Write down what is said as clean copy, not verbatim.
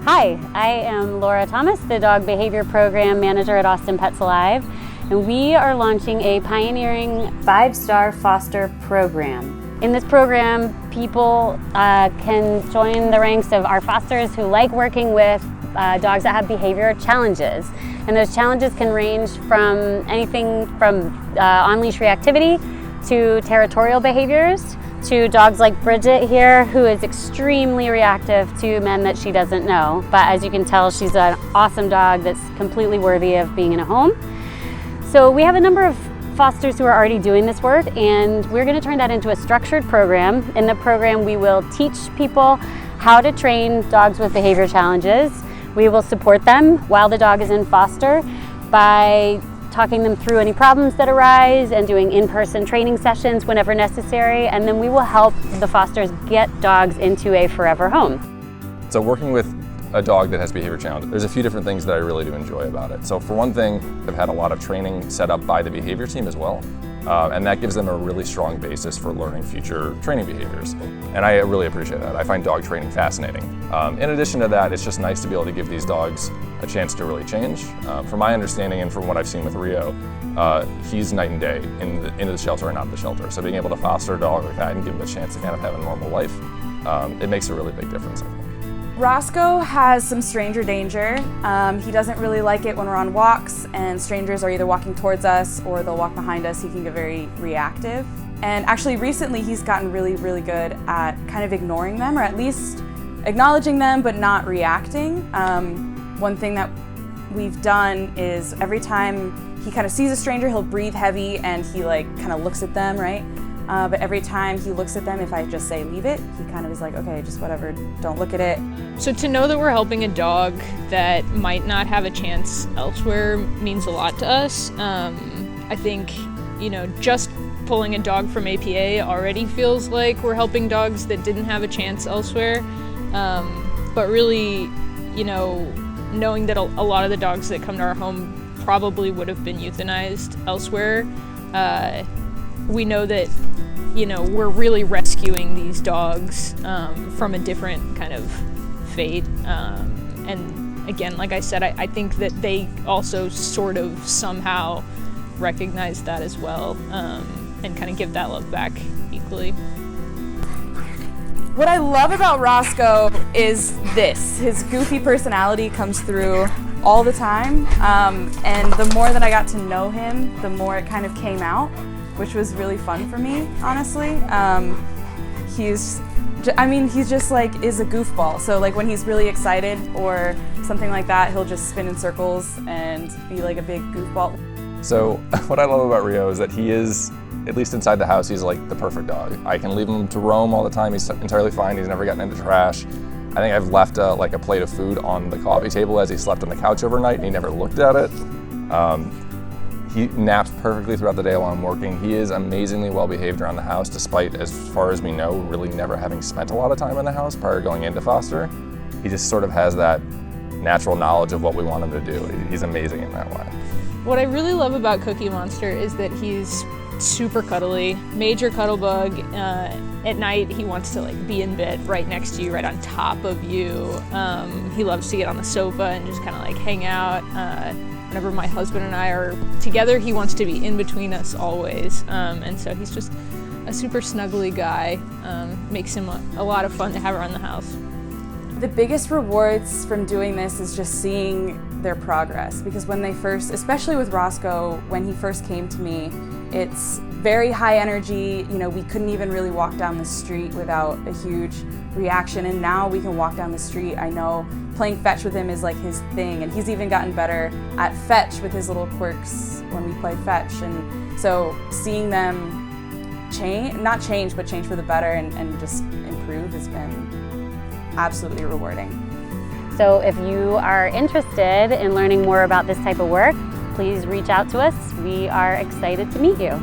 Hi, I am Laura Thomas, the Dog Behavior Program Manager at Austin Pets Alive, and we are launching a pioneering 5-star foster program. In this program, people can join the ranks of our fosters who like working with dogs that have behavior challenges. And those challenges can range from anything from on-leash reactivity to territorial behaviors, to dogs like Bridget here, who is extremely reactive to men that she doesn't know. But as you can tell, she's an awesome dog that's completely worthy of being in a home. So we have a number of fosters who are already doing this work, and we're going to turn that into a structured program. In the program, we will teach people how to train dogs with behavior challenges. We will support them while the dog is in foster by talking them through any problems that arise and doing in-person training sessions whenever necessary, and then we will help the fosters get dogs into a forever home. So working with a dog that has behavior challenges, there's a few different things that I really do enjoy about it. So for one thing, I've had a lot of training set up by the behavior team as well, and that gives them a really strong basis for learning future training behaviors. And I really appreciate that. I find dog training fascinating. In addition to that, it's just nice to be able to give these dogs a chance to really change. From my understanding and from what I've seen with Rio, he's night and day into the shelter and out of the shelter. So being able to foster a dog like that and give him a chance to kind of have a normal life, it makes a really big difference, I think. Roscoe has some stranger danger. He doesn't really like it when we're on walks and strangers are either walking towards us or they'll walk behind us. He can get very reactive. And actually recently he's gotten really good at kind of ignoring them, or at least acknowledging them but not reacting. One thing that we've done is every time he kind of sees a stranger, he'll breathe heavy and he kind of looks at them, right? But every time he looks at them, if I just say leave it, he kind of is like, okay, just whatever, don't look at it. So to know that we're helping a dog that might not have a chance elsewhere means a lot to us. I think, just pulling a dog from APA already feels like we're helping dogs that didn't have a chance elsewhere. But really, knowing that a lot of the dogs that come to our home probably would have been euthanized elsewhere, we know that we're really rescuing these dogs from a different kind of fate. And again, like I said, I think that they also sort of somehow recognize that as well, and kind of give that love back equally. What I love about Roscoe is this. His goofy personality comes through all the time, and the more that I got to know him, the more it kind of came out, which was really fun for me, honestly. He's just is a goofball. So when he's really excited or something like that, he'll just spin in circles and be like a big goofball. So what I love about Rio is that he is, at least inside the house, he's like the perfect dog. I can leave him to roam all the time. He's entirely fine. He's never gotten into trash. I think I've left a plate of food on the coffee table as he slept on the couch overnight and he never looked at it. He naps perfectly throughout the day while I'm working. He is amazingly well behaved around the house, despite, as far as we know, really never having spent a lot of time in the house prior to going into foster. He just sort of has that natural knowledge of what we want him to do. He's amazing in that way. What I really love about Cookie Monster is that he's super cuddly, major cuddle bug. At night he wants to be in bed right next to you, right on top of you. He loves to get on the sofa and just kind of hang out. Whenever my husband and I are together, he wants to be in between us always. And so he's just a super snuggly guy. Makes him a lot of fun to have around the house. The biggest rewards from doing this is just seeing their progress, because when they first, especially with Roscoe, when he first came to me, it's very high energy. We couldn't even really walk down the street without a huge reaction, and now we can walk down the street. I know playing fetch with him is his thing, and he's even gotten better at fetch with his little quirks when we play fetch. And so seeing them not change, but change for the better and just improve has been absolutely rewarding. So if you are interested in learning more about this type of work, please reach out to us. We are excited to meet you.